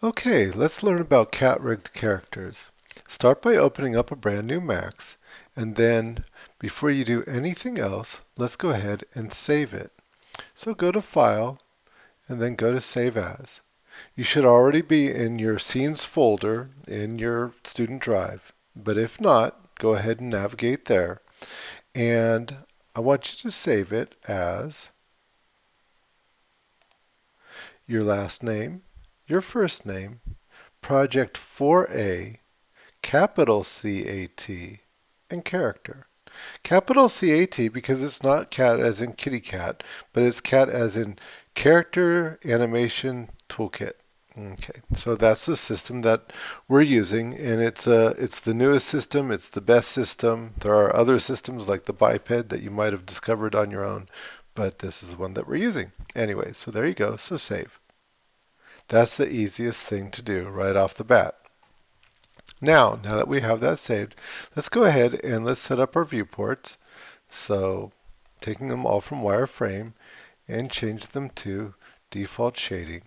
Okay, let's learn about cat-rigged characters. Start by opening up a brand new Max, and then, before you do anything else, let's go ahead and save it. So go to File, and then go to Save As. You should already be in your Scenes folder in your student drive, but if not, go ahead and navigate there. And I want you to save it as your last name, your first name, Project 4A, capital C-A-T, and character. Capital C-A-T because it's not cat as in kitty cat, but it's cat as in character animation toolkit. Okay, so that's the system that we're using, and it's the newest system. It's the best system. There are other systems like the Biped that you might have discovered on your own, but this is the one that we're using. Anyway, so there you go. So save. That's the easiest thing to do right off the bat. Now that we have that saved, let's go ahead and let's set up our viewports. So taking them all from wireframe and change them to default shading.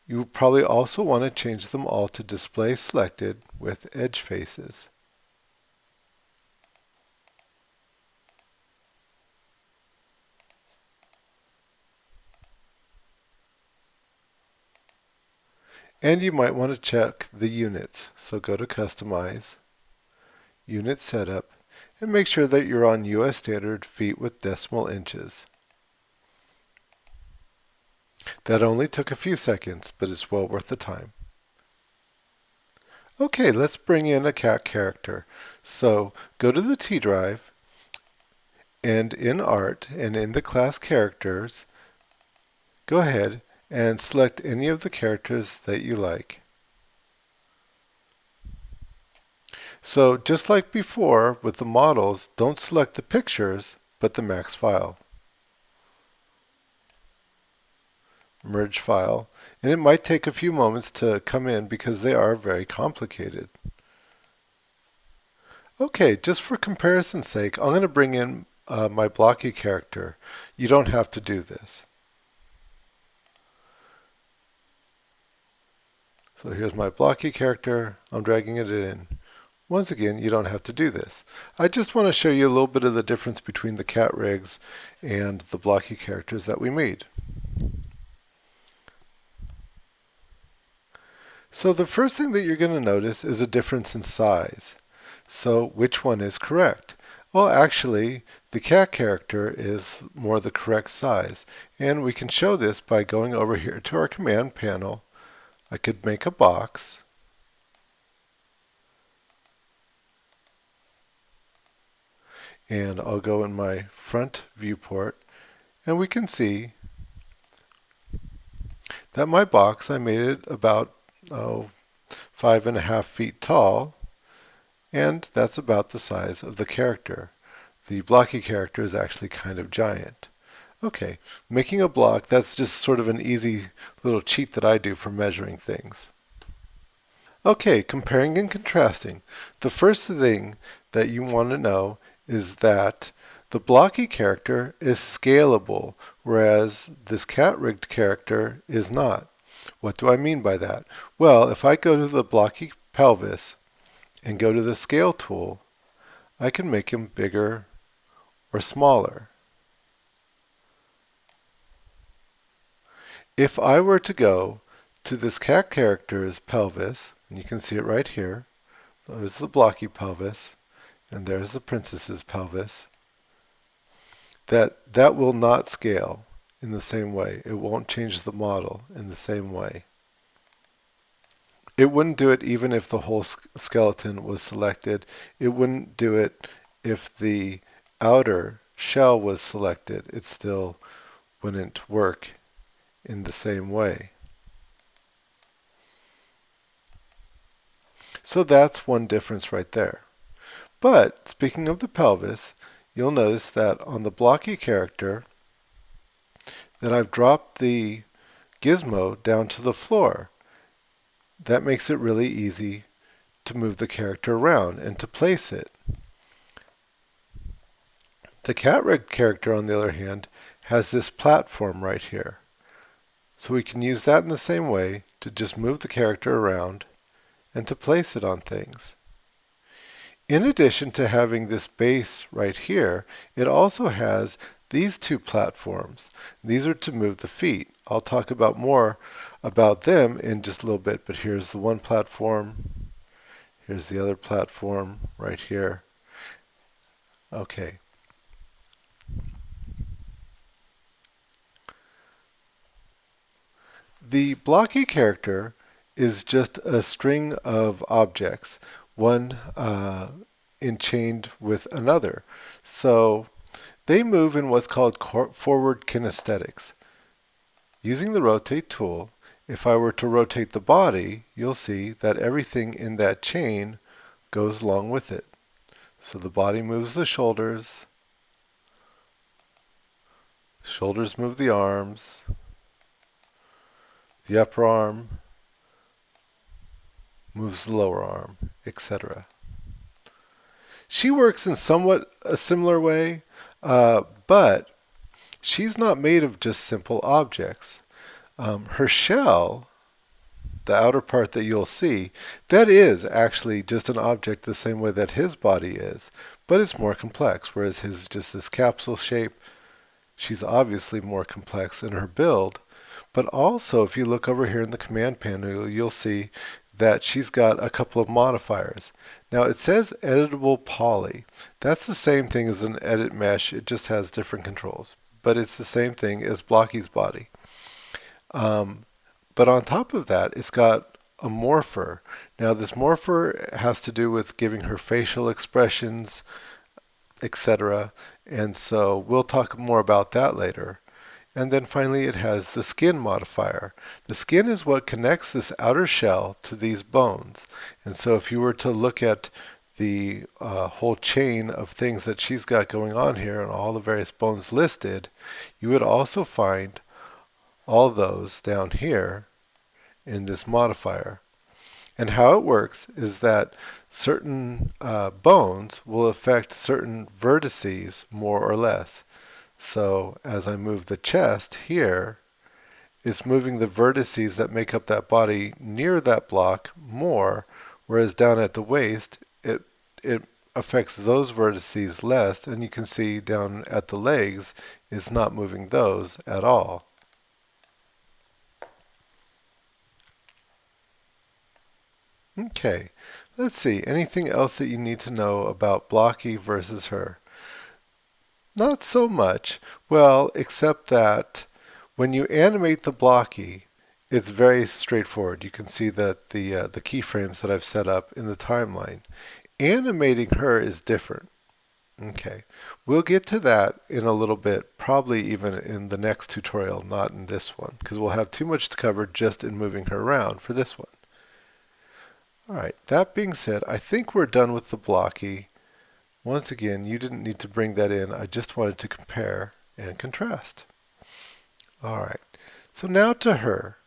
You will probably also want to change them all to display selected with edge faces. And you might want to check the units. So go to Customize, Unit Setup, and make sure that you're on US standard feet with decimal inches. That only took a few seconds, but it's well worth the time. Okay, let's bring in a cat character. So go to the T drive, and in Art, and in the class Characters, go ahead and select any of the characters that you like. So just like before with the models, don't select the pictures, but the Max file. Merge file, and it might take a few moments to come in because they are very complicated. Okay, just for comparison's sake, I'm going to bring in my blocky character. You don't have to do this. So here's my blocky character. I'm dragging it in. Once again, you don't have to do this. I just want to show you a little bit of the difference between the cat rigs and the blocky characters that we made. So the first thing that you're going to notice is a difference in size. So which one is correct? Well, actually, the cat character is more the correct size. And we can show this by going over here to our command panel. I could make a box. And I'll go in my front viewport, and we can see that my box, I made it about 5.5 feet tall, and that's about the size of the character. The blocky character is actually kind of giant. Okay, making a block, that's just sort of an easy little cheat that I do for measuring things. Okay, comparing and contrasting. The first thing that you want to know is that the blocky character is scalable, whereas this cat-rigged character is not. What do I mean by that? Well, if I go to the blocky pelvis and go to the scale tool, I can make him bigger or smaller. If I were to go to this cat character's pelvis, and you can see it right here, there's the blocky pelvis, and there's the princess's pelvis, that will not scale in the same way. It won't change the model in the same way. It wouldn't do it even if the whole skeleton was selected. It wouldn't do it if the outer shell was selected. It still wouldn't work in the same way. So that's one difference right there. But speaking of the pelvis, you'll notice that on the blocky character that I've dropped the gizmo down to the floor. That makes it really easy to move the character around and to place it. The cat rig character, on the other hand, has this platform right here. So we can use that in the same way to just move the character around and to place it on things. In addition to having this base right here, it also has these two platforms. These are to move the feet. I'll talk about more about them in just a little bit, but here's the one platform. Here's the other platform right here. Okay. The blocky character is just a string of objects, one enchained with another. So they move in what's called forward kinesthetics. Using the rotate tool, if I were to rotate the body, you'll see that everything in that chain goes along with it. So the body moves the shoulders, shoulders move the arms, the upper arm moves the lower arm, etc. She works in somewhat a similar way, but she's not made of just simple objects. Her shell, the outer part that you'll see, that is actually just an object the same way that his body is, but it's more complex, whereas his is just this capsule shape. She's obviously more complex in her build, but also if you look over here in the command panel, you'll see that she's got a couple of modifiers. Now it says editable poly. That's the same thing as an edit mesh, it just has different controls, but it's the same thing as Blocky's body. But on top of that, it's got a morpher. Now this morpher has to do with giving her facial expressions, etc. And so we'll talk more about that later. And then finally it has the skin modifier. The skin is what connects this outer shell to these bones. And so if you were to look at the whole chain of things that she's got going on here and all the various bones listed, you would also find all those down here in this modifier. And how it works is that certain bones will affect certain vertices more or less. So as I move the chest here, it's moving the vertices that make up that body near that block more, whereas down at the waist, it affects those vertices less, and you can see down at the legs, it's not moving those at all. Okay, let's see. Anything else that you need to know about Blocky versus her? Not so much. Well, except that when you animate the Blocky, it's very straightforward. You can see that the keyframes that I've set up in the timeline. Animating her is different. Okay, we'll get to that in a little bit, probably even in the next tutorial, not in this one, because we'll have too much to cover just in moving her around for this one. Alright, that being said, I think we're done with the Blocky. Once again, you didn't need to bring that in. I just wanted to compare and contrast. Alright, so now to her.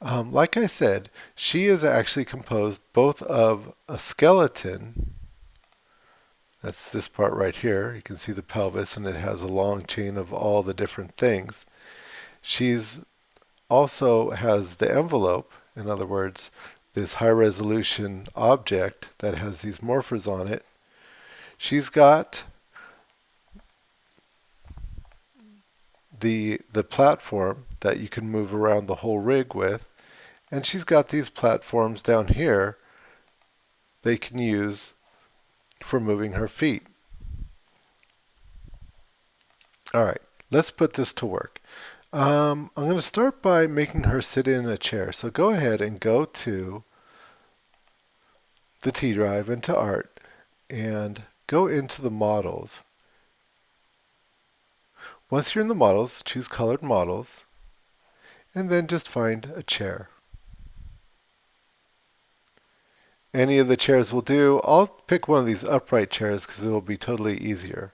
Like I said, she is actually composed both of a skeleton, that's this part right here, you can see the pelvis and it has a long chain of all the different things. She's also has the envelope, in other words, this high resolution object that has these morphers on it. She's got the platform that you can move around the whole rig with, and she's got these platforms down here they can use for moving her feet. Alright, let's put this to work. I'm going to start by making her sit in a chair. So go ahead and go to the T drive, into Art, and go into the models. Once you're in the models, choose Colored Models, and then just find a chair. Any of the chairs will do. I'll pick one of these upright chairs because it will be totally easier.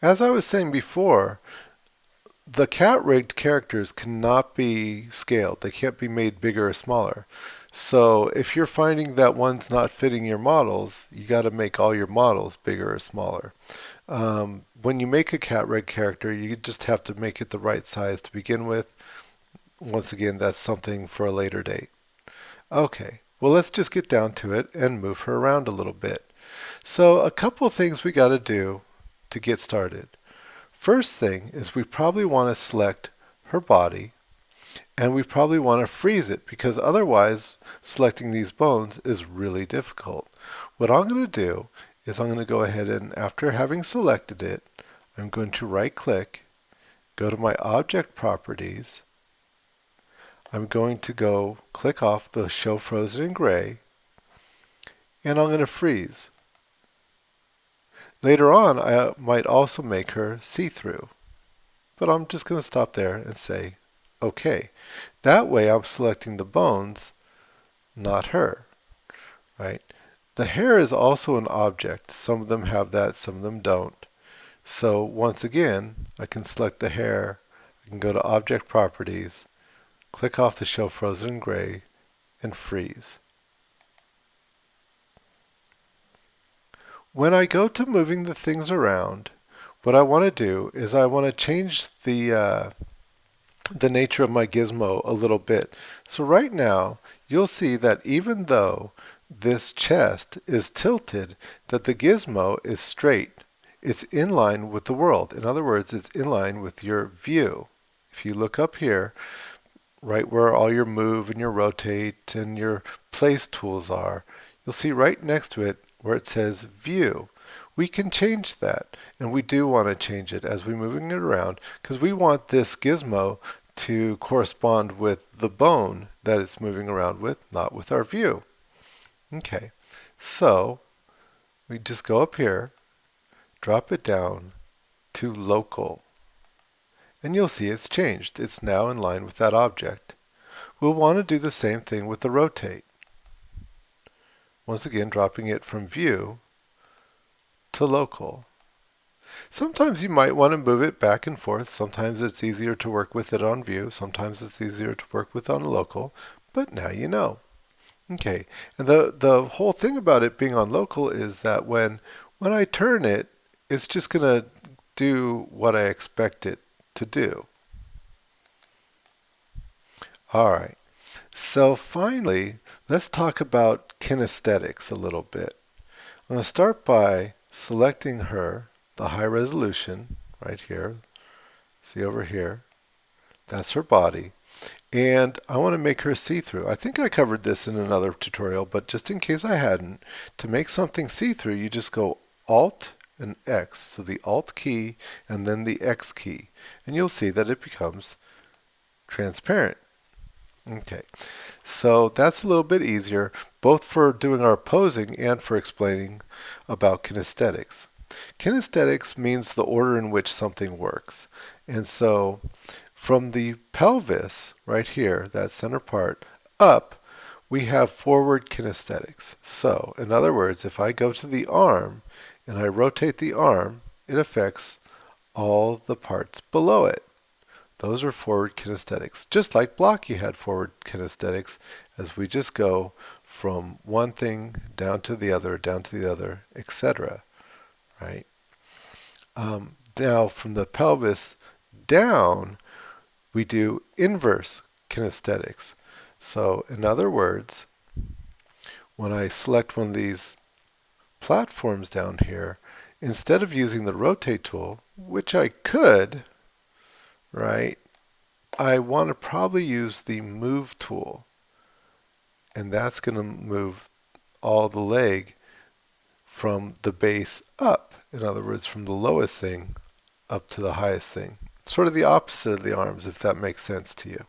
As I was saying before, the cat-rigged characters cannot be scaled. They can't be made bigger or smaller. So if you're finding that one's not fitting your models, you got to make all your models bigger or smaller. When you make a cat reg character, you just have to make it the right size to begin with. Once again, that's something for a later date. Okay, well, let's just get down to it and move her around a little bit. So a couple things we got to do to get started. First thing is we probably want to select her body, and we probably want to freeze it because otherwise selecting these bones is really difficult. What I'm going to do is I'm going to go ahead and, after having selected it, I'm going to right click, go to my object properties. I'm going to go click off the show frozen in gray, and I'm going to freeze. Later on, I might also make her see-through, but I'm just going to stop there and say OK. That way I'm selecting the bones, not her, right? The hair is also an object. Some of them have that, some of them don't. So once again, I can select the hair, I can go to object properties, click off the show frozen in gray, and freeze. When I go to moving the things around, what I want to do is I want to change the nature of my gizmo a little bit. So right now, you'll see that even though this chest is tilted, that the gizmo is straight. It's in line with the world. In other words, it's in line with your view. If you look up here, right where all your move and your rotate and your place tools are, you'll see right next to it where it says view. We can change that, and we do want to change it as we're moving it around because we want this gizmo to correspond with the bone that it's moving around with, not with our view. Okay, so we just go up here, drop it down to local, and you'll see it's changed. It's now in line with that object. We'll want to do the same thing with the rotate. Once again, dropping it from view to local. Sometimes you might want to move it back and forth. Sometimes it's easier to work with it on view. Sometimes it's easier to work with on local. But now you know. Okay, and the whole thing about it being on local is that when I turn it, it's just going to do what I expect it to do. All right, so finally, let's talk about kinesthetics a little bit. I'm going to start by selecting her, the high resolution, right here. See over here. That's her body. And I want to make her see-through. I think I covered this in another tutorial, but just in case I hadn't, to make something see-through, you just go Alt and X. So the Alt key and then the X key. And you'll see that it becomes transparent. Okay, so that's a little bit easier, both for doing our posing and for explaining about kinesthetics. Kinesthetics means the order in which something works. And so from the pelvis, right here, that center part, up, we have forward kinesthetics. So, in other words, if I go to the arm and I rotate the arm, it affects all the parts below it. Those are forward kinesthetics. Just like block, you had forward kinesthetics as we just go from one thing down to the other, etc. Right? Now, from the pelvis down, we do inverse kinesthetics. So, in other words, when I select one of these platforms down here, instead of using the rotate tool, which I could, right, I want to probably use the move tool, and that's going to move all the leg from the base up. In other words, from the lowest thing up to the highest thing. Sort of the opposite of the arms, if that makes sense to you.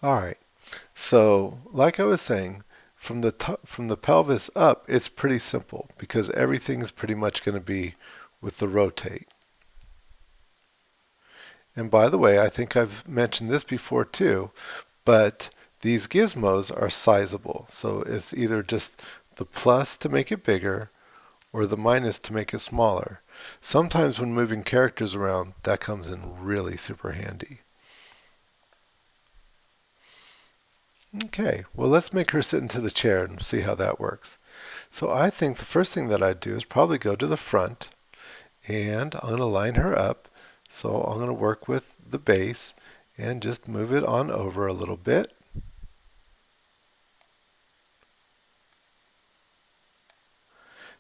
All right, so like I was saying, from the pelvis up, it's pretty simple because everything is pretty much going to be with the rotate. And by the way, I think I've mentioned this before too, but these gizmos are sizable. So it's either just the plus to make it bigger or the minus to make it smaller. Sometimes when moving characters around, that comes in really super handy. Okay, well, let's make her sit into the chair and see how that works. So I think the first thing that I'd do is probably go to the front, and I'm going to line her up. So I'm going to work with the base and just move it on over a little bit.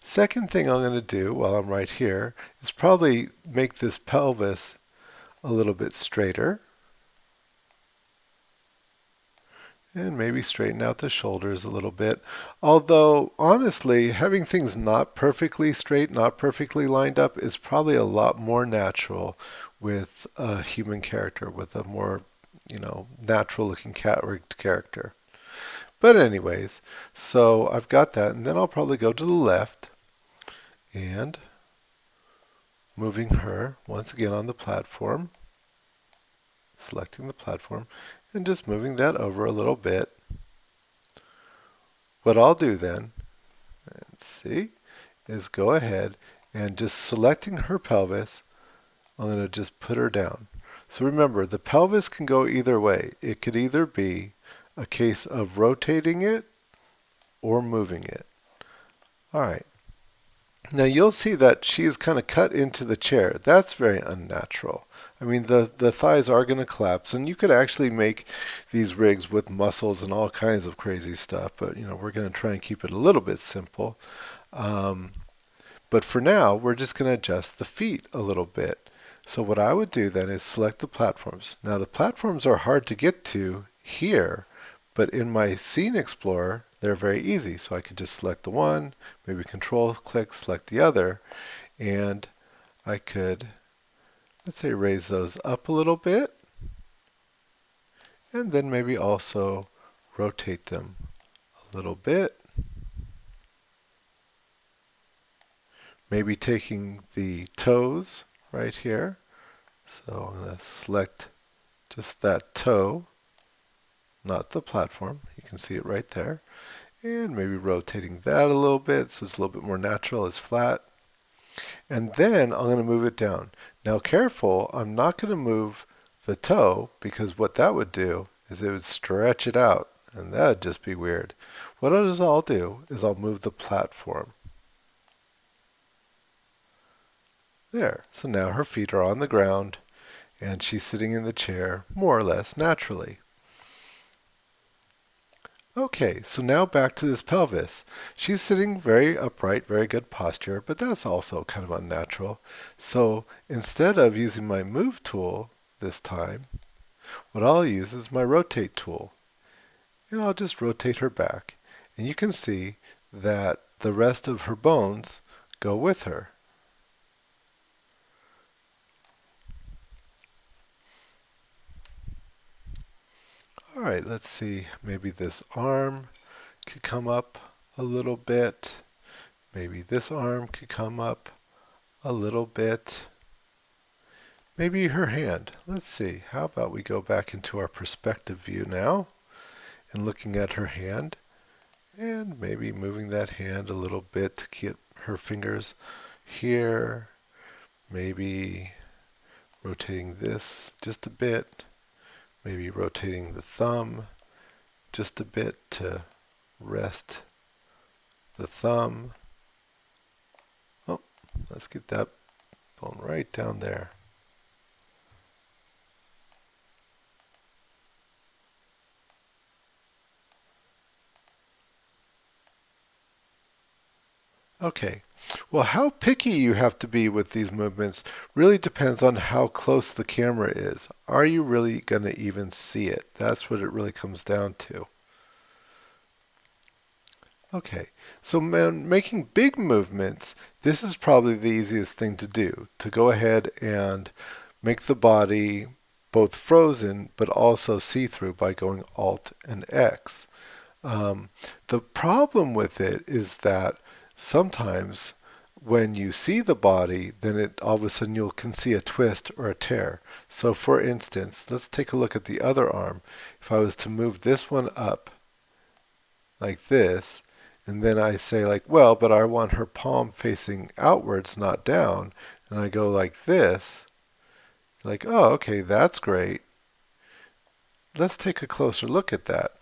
Second thing I'm going to do while I'm right here is probably make this pelvis a little bit straighter. And maybe straighten out the shoulders a little bit. Although, honestly, having things not perfectly straight, not perfectly lined up is probably a lot more natural with a human character, with a more, natural looking cat-rigged character. But anyways, so I've got that, and then I'll probably go to the left and moving her once again on the platform, selecting the platform, and just moving that over a little bit. What I'll do then, let's see, is go ahead and just selecting her pelvis, I'm going to just put her down. So remember, the pelvis can go either way. It could either be a case of rotating it or moving it. All right. Now you'll see that she's kind of cut into the chair. That's very unnatural. I mean, the thighs are going to collapse, and you could actually make these rigs with muscles and all kinds of crazy stuff, but we're going to try and keep it a little bit simple. But for now, we're just going to adjust the feet a little bit. So what I would do then is select the platforms. Now the platforms are hard to get to here, but in my Scene Explorer, they're very easy. So I could just select the one, maybe control click, select the other, and I could, let's say, raise those up a little bit, and then maybe also rotate them a little bit. Maybe taking the toes right here. So I'm going to select just that toe, not the platform. You can see it right there. And maybe rotating that a little bit so it's a little bit more natural, it's flat. And then I'm going to move it down. Now careful, I'm not going to move the toe, because what that would do is it would stretch it out, and that would just be weird. What I'll do is I'll move the platform. There. So now her feet are on the ground, and she's sitting in the chair more or less naturally. Okay, so now back to this pelvis. She's sitting very upright, very good posture, but that's also kind of unnatural. So instead of using my move tool this time, what I'll use is my rotate tool. And I'll just rotate her back. And you can see that the rest of her bones go with her. All right, let's see, maybe this arm could come up a little bit. Maybe this arm could come up a little bit. Maybe her hand. Let's see, how about we go back into our perspective view now and looking at her hand, and maybe moving that hand a little bit to get her fingers here. Maybe rotating this just a bit. Maybe rotating the thumb just a bit to rest the thumb. Oh, let's get that bone right down there. Okay, well, how picky you have to be with these movements really depends on how close the camera is. Are you really going to even see it? That's what it really comes down to. Okay, so making big movements, this is probably the easiest thing to do, to go ahead and make the body both frozen but also see-through by going Alt and X. The problem with it is that sometimes when you see the body, then all of a sudden you can see a twist or a tear. So for instance, let's take a look at the other arm. If I was to move this one up like this, and then I say like, well, but I want her palm facing outwards, not down, and I go like this, like, oh, okay, that's great. Let's take a closer look at that.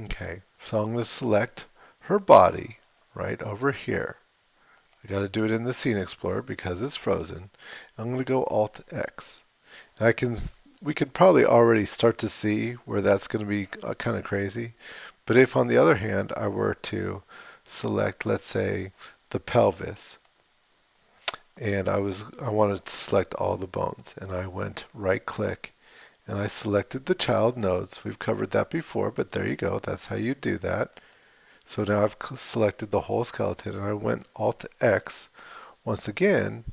Okay, so I'm going to select her body right over here. I got to do it in the Scene Explorer because it's frozen. I'm going to go Alt X. And we could probably already start to see where that's going to be kind of crazy. But if on the other hand I were to select, let's say, the pelvis, and I wanted to select all the bones, and I went right click and I selected the child nodes. We've covered that before, but there you go. That's how you do that. So now I've selected the whole skeleton, and I went Alt X. Once again,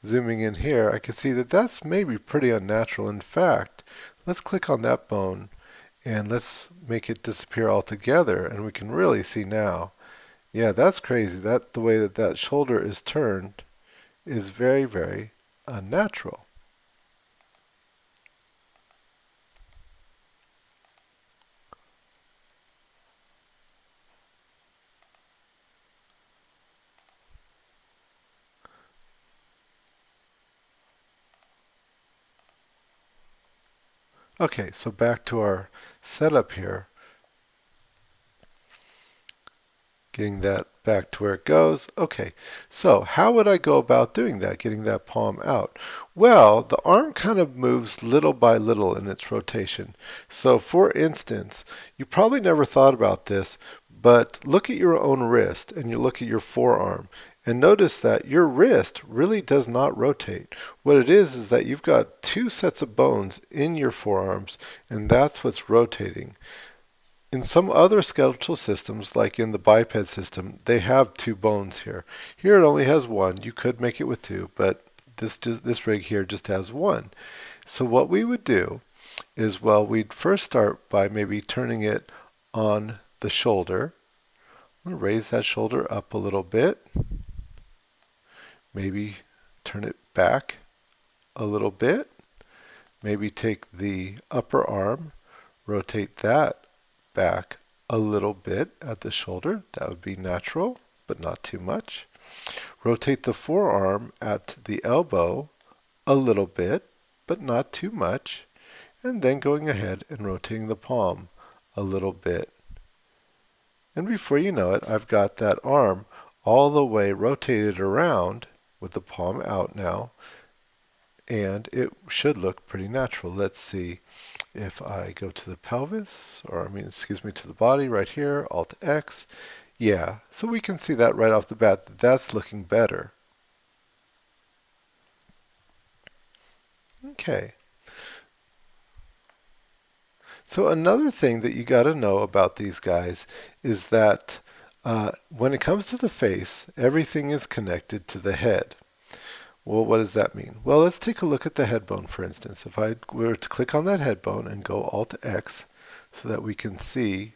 zooming in here, I can see that that's maybe pretty unnatural. In fact, let's click on that bone and let's make it disappear altogether, and we can really see now. Yeah, that's crazy. That the way that that shoulder is turned is very, very unnatural. Okay, so back to our setup here. Getting that back to where it goes. Okay, so how would I go about doing that, getting that palm out? Well, the arm kind of moves little by little in its rotation. So for instance, you probably never thought about this, but look at your own wrist and you look at your forearm and notice that your wrist really does not rotate. What it is that you've got two sets of bones in your forearms, and that's what's rotating. In some other skeletal systems, like in the biped system, they have two bones here. Here it only has one. You could make it with two, but this rig here just has one. So what we would do is, well, we'd first start by maybe turning it on the shoulder. I'm going to raise that shoulder up a little bit. Maybe turn it back a little bit. Maybe take the upper arm, rotate that back a little bit at the shoulder. That would be natural, but not too much. Rotate the forearm at the elbow a little bit, but not too much. And then going ahead and rotating the palm a little bit. And before you know it, I've got that arm all the way rotated around with the palm out now. And it should look pretty natural. Let's see. If I go to the pelvis, or excuse me, to the body right here, Alt X, yeah, so we can see that right off the bat that that's looking better. Okay. So another thing that you got to know about these guys is that when it comes to the face, everything is connected to the head. Well, what does that mean? Well, let's take a look at the head bone, for instance. If I were to click on that head bone and go Alt X so that we can see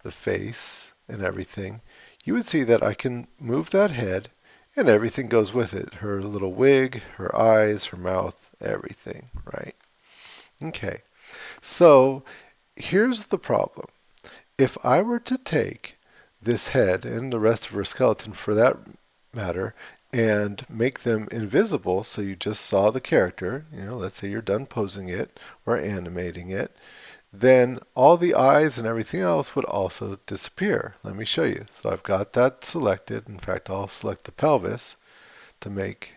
the face and everything, you would see that I can move that head and everything goes with it. Her little wig, her eyes, her mouth, everything, right? Okay, so here's the problem. If I were to take this head and the rest of her skeleton for that matter and make them invisible so you just saw the character, let's say you're done posing it or animating it, then all the eyes and everything else would also disappear. Let me show you. So I've got that selected. In fact, I'll select the pelvis to make,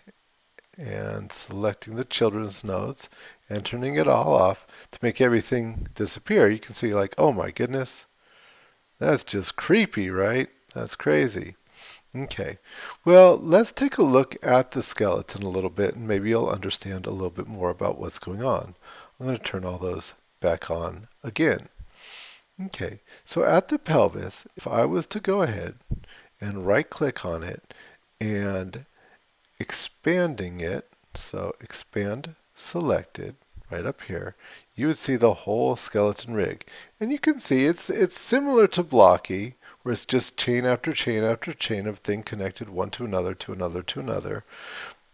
and selecting the children's nodes and turning it all off to make everything disappear. You can see like, oh my goodness, that's just creepy, right? That's crazy. Okay, well, let's take a look at the skeleton a little bit and maybe you'll understand a little bit more about what's going on. I'm going to turn all those back on again. Okay, so at the pelvis, if I was to go ahead and right click on it and expanding it, so expand selected right up here, you would see the whole skeleton rig. And you can see it's similar to Blocky, where it's just chain after chain after chain of thing connected one to another, to another, to another,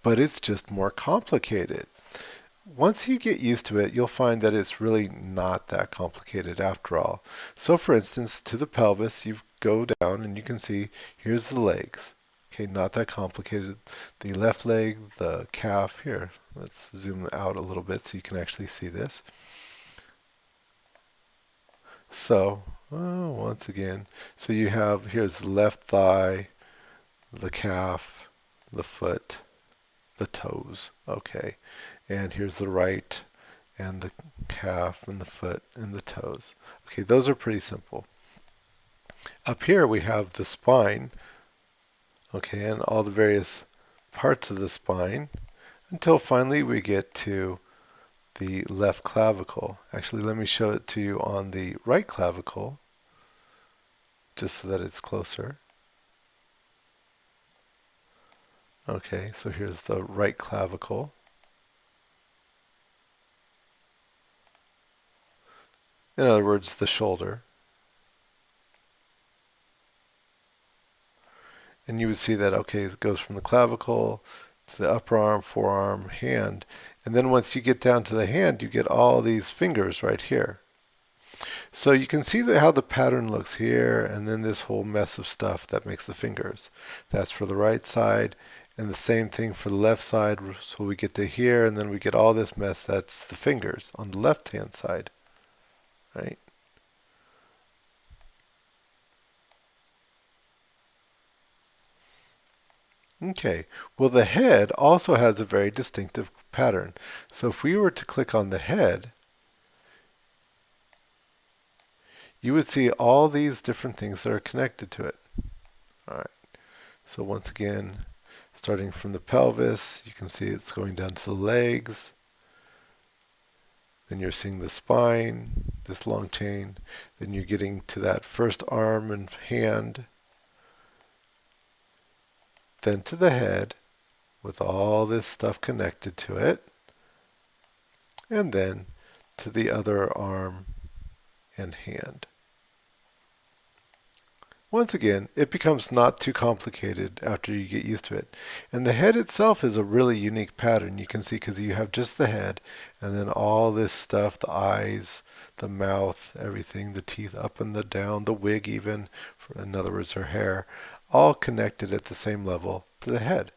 but it's just more complicated. Once you get used to it, you'll find that it's really not that complicated after all. So for instance, to the pelvis, you've go down and you can see here's the legs. Okay, not that complicated. The left leg, the calf, here, let's zoom out a little bit so you can actually see this. So, once again, so you have, here's the left thigh, the calf, the foot, the toes, okay. And here's the right, and the calf, and the foot, and the toes. Okay, those are pretty simple. Up here we have the spine, okay, and all the various parts of the spine, until finally we get to the left clavicle. Actually, let me show it to you on the right clavicle, just so that it's closer. Okay, so here's the right clavicle. In other words, the shoulder. And you would see that, okay, it goes from the clavicle to the upper arm, forearm, hand. And then once you get down to the hand, you get all these fingers right here. So you can see how the pattern looks here, and then this whole mess of stuff that makes the fingers. That's for the right side, and the same thing for the left side. So we get to here, and then we get all this mess. That's the fingers on the left-hand side, right? Okay, well the head also has a very distinctive pattern. So if we were to click on the head, you would see all these different things that are connected to it. All right, so once again, starting from the pelvis, you can see it's going down to the legs. Then you're seeing the spine, this long chain. Then you're getting to that first arm and hand. Then to the head with all this stuff connected to it. And then to the other arm and hand. Once again, it becomes not too complicated after you get used to it. And the head itself is a really unique pattern. You can see because you have just the head and then all this stuff, the eyes, the mouth, everything, the teeth up and the down, the wig even, in other words, her hair, all connected at the same level to the head.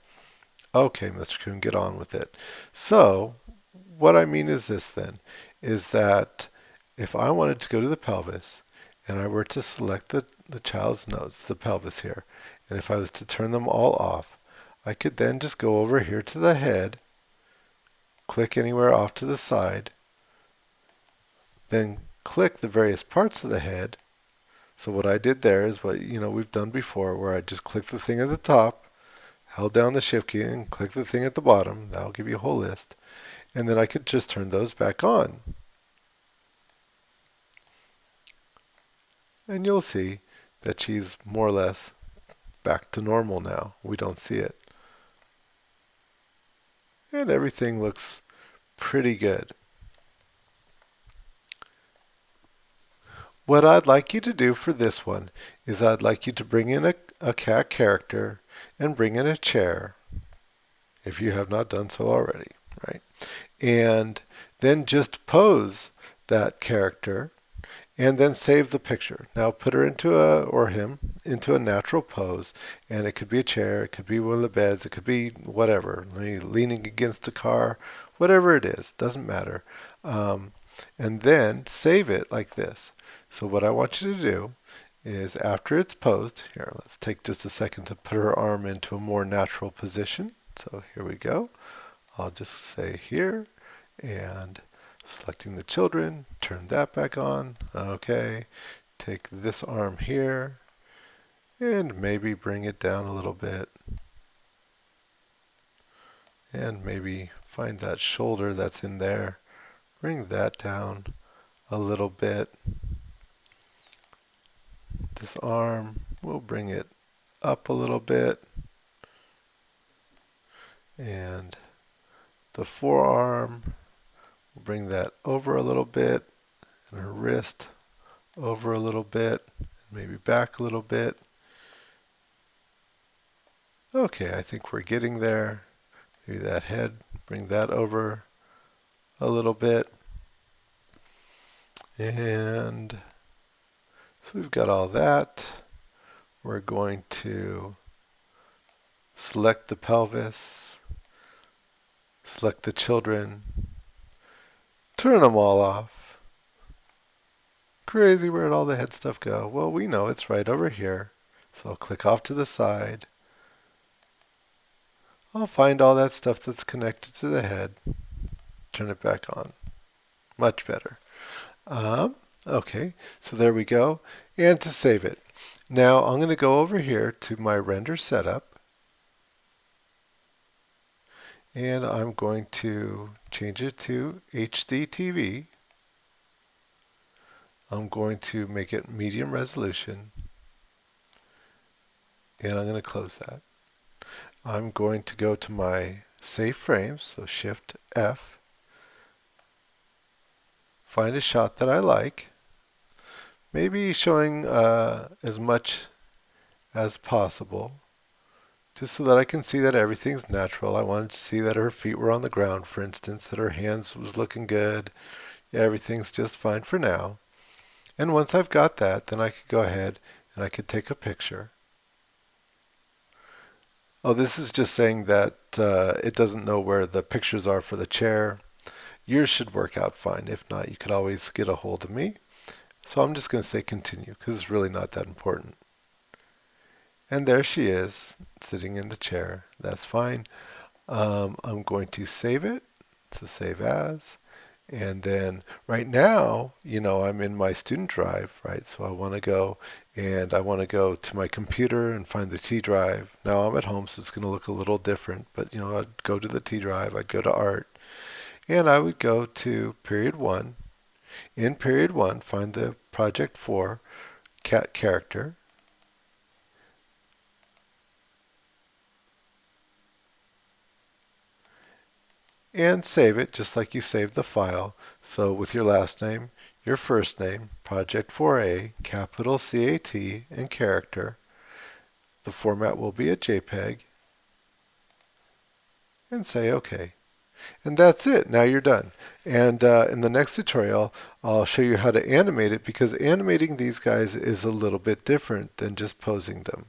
Okay, Mr. Kuhn, get on with it. So, what I mean is this then, is that if I wanted to go to the pelvis and I were to select the child's nose, the pelvis here, and if I was to turn them all off, I could then just go over here to the head, click anywhere off to the side, then click the various parts of the head. So what I did there is what we've done before, where I just click the thing at the top, held down the shift key and click the thing at the bottom. That'll give you a whole list. And then I could just turn those back on. And you'll see that she's more or less back to normal now. We don't see it. And everything looks pretty good. What I'd like you to do for this one is I'd like you to bring in a cat character and bring in a chair, if you have not done so already, right? And then just pose that character and then save the picture. Now put her into into a natural pose, and it could be a chair, it could be one of the beds, it could be whatever, leaning against a car, whatever it is, doesn't matter. And then save it like this. So what I want you to do is after it's posed, here, let's take just a second to put her arm into a more natural position. So here we go. I'll just say here, and selecting the children, turn that back on. Okay, take this arm here, and maybe bring it down a little bit. And maybe find that shoulder that's in there. Bring that down a little bit. This arm, we'll bring it up a little bit. And the forearm, we'll bring that over a little bit. And her wrist over a little bit. Maybe back a little bit. Okay, I think we're getting there. Maybe that head, bring that over a little bit. And so we've got all that. We're going to select the pelvis, select the children, turn them all off. Crazy, where'd all the head stuff go? Well, we know it's right over here. So I'll click off to the side. I'll find all that stuff that's connected to the head. Turn it back on. Much better. Okay, so there we go. And to save it. Now I'm going to go over here to my render setup. And I'm going to change it to HDTV. I'm going to make it medium resolution. And I'm going to close that. I'm going to go to my save frames, so Shift F. Find a shot that I like. Maybe showing as much as possible, just so that I can see that everything's natural. I wanted to see that her feet were on the ground, for instance, that her hands was looking good. Yeah, everything's just fine for now. And once I've got that, then I could go ahead and I could take a picture. Oh, this is just saying that it doesn't know where the pictures are for the chair. Yours should work out fine. If not, you could always get a hold of me. So I'm just going to say continue because it's really not that important. And there she is, sitting in the chair. That's fine. I'm going to save it. So save as. And then right now, I'm in my student drive, right? So I want to go to my computer and find the T drive. Now I'm at home, so it's going to look a little different. But, I'd go to the T drive. I'd go to Art. And I would go to period 1. In period 1, find the project 4 character. And save it just like you saved the file. So with your last name, your first name, project 4A, capital CAT, and character. The format will be a JPEG. And say OK. And that's it. Now you're done. And in the next tutorial, I'll show you how to animate it, because animating these guys is a little bit different than just posing them.